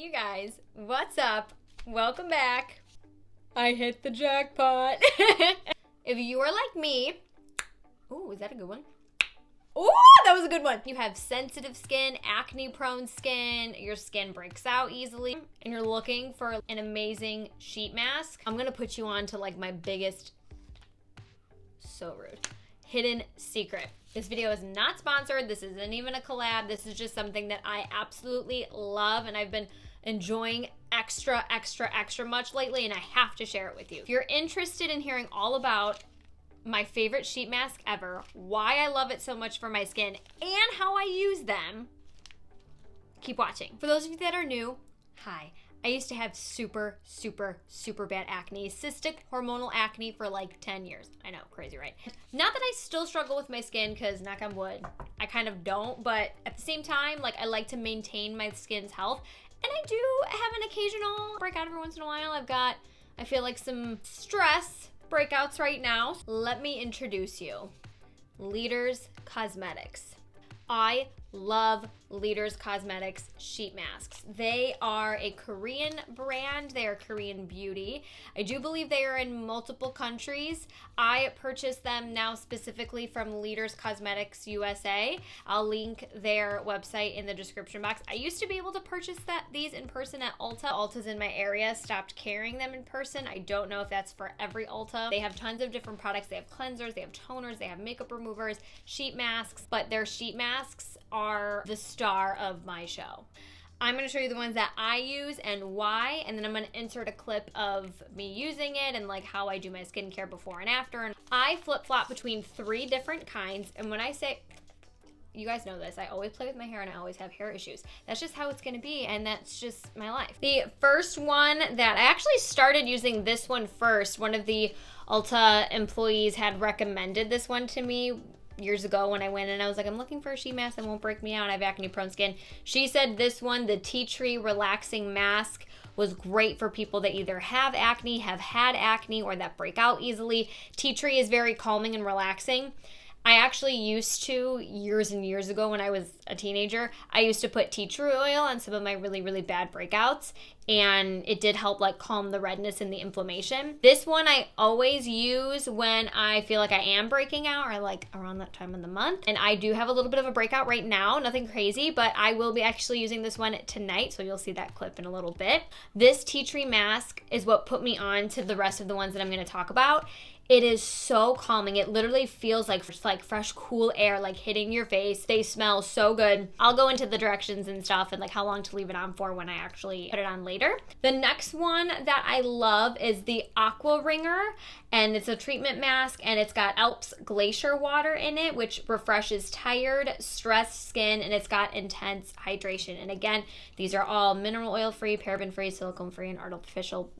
You guys, what's up? Welcome back. I hit the jackpot. If you are like me, ooh, is that a good one? Ooh, that was a good one. You have sensitive skin, acne prone skin, your skin breaks out easily, and you're looking for an amazing sheet mask, I'm gonna put you on to like my biggest, so rude, hidden secret. This video is not sponsored. This isn't even a collab. This is just something that I absolutely love and I've been enjoying extra much lately, and I have to share it with you. If you're interested in hearing all about my favorite sheet mask ever, why I love it so much for my skin, and how I use them, keep watching. For those of you that are new, hi. I used to have super bad acne, cystic hormonal acne for like 10 years. I know, crazy, right? Not that I still struggle with my skin, because knock on wood, I kind of don't, but at the same time, like, I like to maintain my skin's health, and I do have an occasional breakout every once in a while. I feel like some stress breakouts right now. Let me introduce you. Leaders Cosmetics. I love Leaders Cosmetics sheet masks. They are a Korean brand. They are Korean beauty. I do believe they are in multiple countries. I purchased them now specifically from Leaders Cosmetics USA. I'll link their website in the description box. I used to be able to purchase these in person at Ulta. Ulta's in my area stopped carrying them in person. I don't know if that's for every Ulta. They have tons of different products. They have cleansers, they have toners, they have makeup removers, sheet masks, but their sheet masks are the star of my show. I'm going to show you the ones that I use and why, and then I'm going to insert a clip of me using it and like how I do my skincare before and after. And I flip-flop between 3 different kinds, and when I say, you guys know this, I always play with my hair and I always have hair issues. That's just how it's going to be, and that's just my life. The first one that I actually started using this one first, one of the Ulta employees had recommended this one to me years ago when I went and I was like, I'm looking for a sheet mask that won't break me out. I have acne prone skin. She said this one, the Tea Tree Relaxing Mask, was great for people that either have acne, have had acne, or that break out easily. Tea tree is very calming and relaxing. I actually used to, years and years ago when I was a teenager, I used to put tea tree oil on some of my really bad breakouts, and it did help like calm the redness and the inflammation. This one I always use when I feel like I am breaking out, or like around that time of the month. And I do have a little bit of a breakout right now, nothing crazy, but I will be actually using this one tonight, so you'll see that clip in a little bit. This tea tree mask is what put me on to the rest of the ones that I'm going to talk about. It is so calming. It literally feels like fresh, cool air, like hitting your face. They smell so good. I'll go into the directions and stuff and like how long to leave it on for when I actually put it on later. The next one that I love is the Aqua Ringer, and it's a treatment mask, and it's got Alps glacier water in it, which refreshes tired, stressed skin, and it's got intense hydration. And again, these are all mineral oil free, paraben free, silicone free, and artificial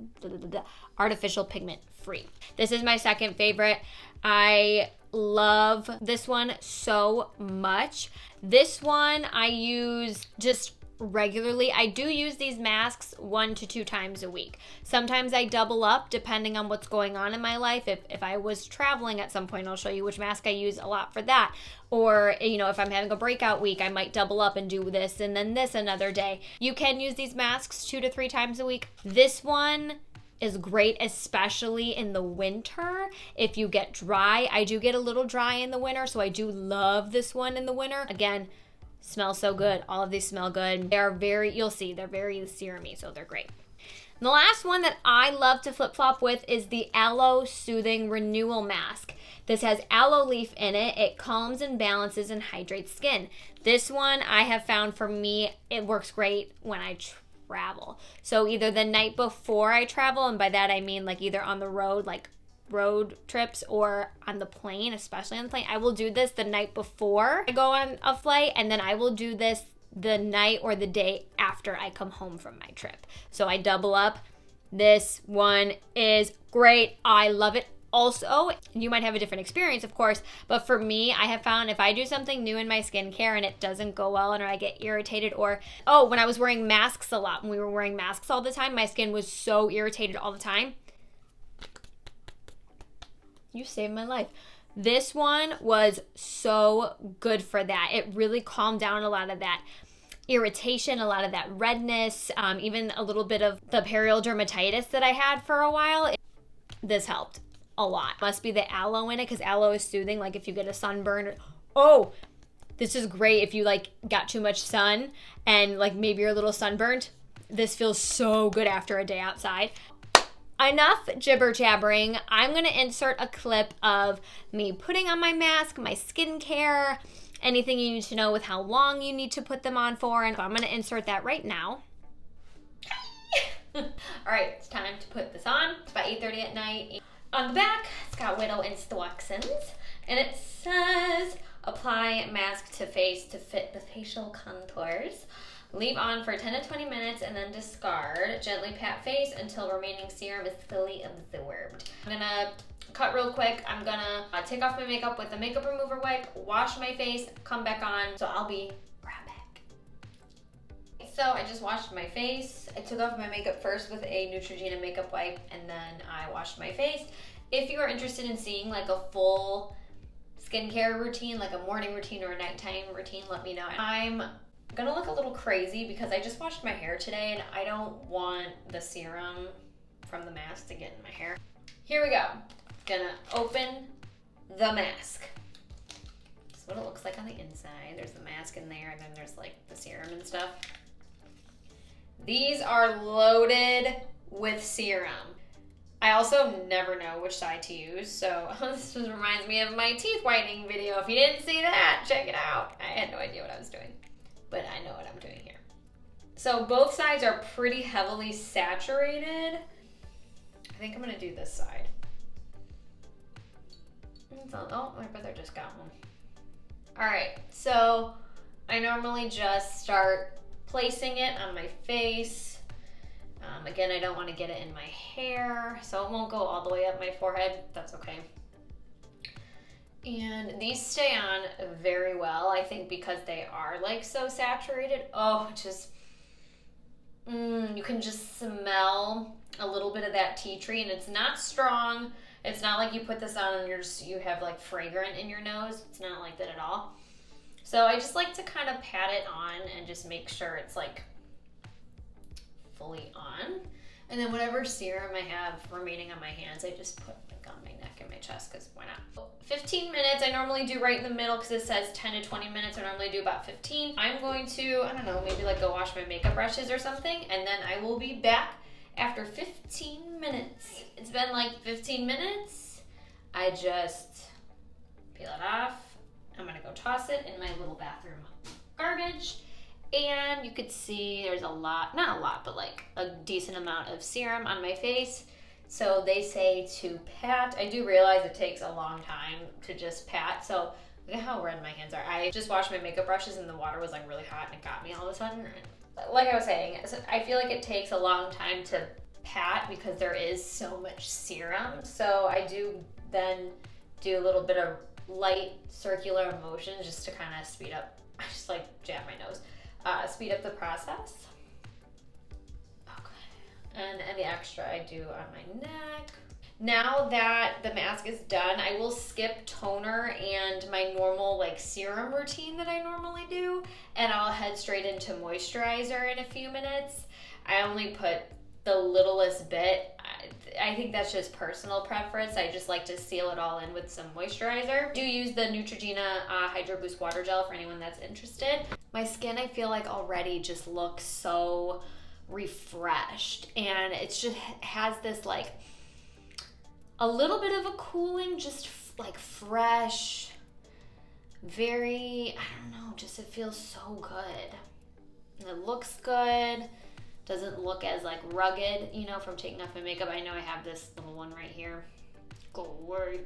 pigment free. This is my second favorite. I love this one so much. This one I use just regularly. I do use these masks 1 to 2 times a week. Sometimes I double up depending on what's going on in my life. If I was traveling at some point, I'll show you which mask I use a lot for that. Or, you know, if I'm having a breakout week, I might double up and do this and then this another day. You can use these masks 2 to 3 times a week. This one is great, especially in the winter. If you get dry, I do get a little dry in the winter, so I do love this one in the winter. Again, smells so good. All of these smell good. They're very, you'll see, they're very serumy, so they're great. And the last one that I love to flip-flop with is the Aloe Soothing Renewal Mask. This has aloe leaf in it. It calms and balances and hydrates skin. This one I have found for me, it works great when I travel. So either the night before I travel, and by that I mean like either on the road, like road trips, or on the plane, especially on the plane, I will do this the night before I go on a flight, and then I will do this the night or the day after I come home from my trip. So I double up. This one is great. I love it. Also, you might have a different experience, of course, but for me, I have found if I do something new in my skincare and it doesn't go well, or I get irritated, or, when I was wearing masks a lot, when we were wearing masks all the time, my skin was so irritated all the time. You saved my life. This one was so good for that. It really calmed down a lot of that irritation, a lot of that redness, even a little bit of the perioral dermatitis that I had for a while. This helped a lot. Must be the aloe in it, because aloe is soothing. Like if you get a sunburn, oh, this is great if you like got too much sun and like maybe you're a little sunburned. This feels so good after a day outside. Enough jibber jabbering. I'm gonna insert a clip of me putting on my mask, my skincare, anything you need to know with how long you need to put them on for, and so I'm gonna insert that right now. All right, it's time to put this on. It's about 8:30 at night. On the back, it's got widow instructions, and it says, apply mask to face to fit the facial contours. Leave on for 10 to 20 minutes and then discard. Gently pat face until remaining serum is fully absorbed. I'm gonna cut real quick. I'm gonna take off my makeup with a makeup remover wipe, wash my face, come back on. So I'll be right back. So I just washed my face. I took off my makeup first with a Neutrogena makeup wipe, and then I washed my face. If you are interested in seeing like a full skincare routine, like a morning routine or a nighttime routine, let me know. I'm gonna look a little crazy because I just washed my hair today and I don't want the serum from the mask to get in my hair. Here we go. Gonna open the mask. This is what it looks like on the inside. There's the mask in there, and then there's like the serum and stuff. These are loaded with serum. I also never know which side to use, so this just reminds me of my teeth whitening video. If you didn't see that, check it out. I had no idea what I was doing, but I know what I'm doing here. So both sides are pretty heavily saturated. I think I'm gonna do this side. Oh, my brother just got one. All right, so I normally just start placing it on my face. Again, I don't want to get it in my hair, so it won't go all the way up my forehead. That's okay. And these stay on very well, I think, because they are like so saturated. Oh, just, you can just smell a little bit of that tea tree, and it's not strong. It's not like you put this on and you have like fragrant in your nose. It's not like that at all. So I just like to kind of pat it on and just make sure it's like fully on. And then whatever serum I have remaining on my hands, I just put like on my neck and my chest, because why not? 15 minutes, I normally do right in the middle because it says 10 to 20 minutes. I normally do about 15. I'm going to, I don't know, maybe like go wash my makeup brushes or something, and then I will be back after 15 minutes. It's been like 15 minutes. I just peel it off. I'm gonna go toss it in my little bathroom garbage. And you could see there's a lot, not a lot, but like a decent amount of serum on my face. So they say to pat. I do realize it takes a long time to just pat. So look at how red my hands are. I just washed my makeup brushes and the water was like really hot and it got me all of a sudden. Like I was saying, I feel like it takes a long time to pat because there is so much serum. So I do then do a little bit of light circular motion just to kind of speed up. I just like jab my nose. Speed up the process. Okay. And any extra I do on my neck. Now that the mask is done, I will skip toner and my normal like serum routine that I normally do, and I'll head straight into moisturizer in a few minutes. I only put the littlest bit. I think that's just personal preference. I just like to seal it all in with some moisturizer. I do use the Neutrogena Hydro Boost Water Gel for anyone that's interested. My skin, I feel like already just looks so refreshed, and it's just has this like a little bit of a cooling, just like fresh, very, I don't know, just it feels so good. It looks good. Doesn't look as like rugged, you know, from taking off my makeup. I know I have this little one right here. Go away.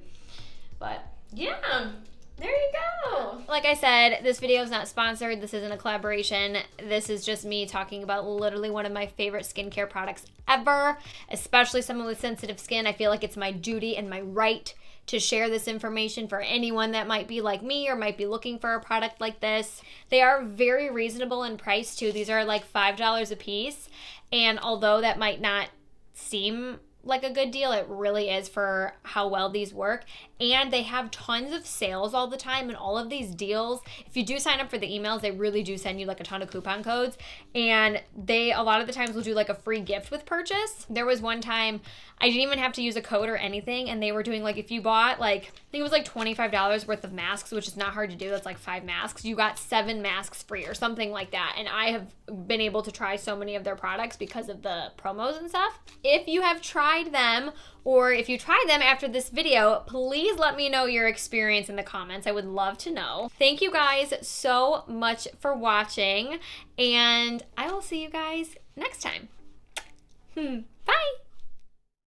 But yeah, there you go. Like I said, this video is not sponsored. This isn't a collaboration. This is just me talking about literally one of my favorite skincare products ever, especially someone with sensitive skin. I feel like it's my duty and my right to share this information for anyone that might be like me or might be looking for a product like this. They are very reasonable in price too. These are like $5 a piece. And although that might not seem like a good deal. It really is for how well these work. And they have tons of sales all the time, and all of these deals, if you do sign up for the emails, they really do send you like a ton of coupon codes, and they a lot of the times will do like a free gift with purchase. There was one time I didn't even have to use a code or anything, and they were doing like, if you bought like, I think it was like $25 worth of masks, which is not hard to do, that's like 5 masks, you got 7 masks free or something like that. And I have been able to try so many of their products because of the promos and stuff. If you have tried them, or if you tried them after this video, please let me know your experience in the comments. I would love to know. Thank you guys so much for watching, and I will see you guys next time. Bye!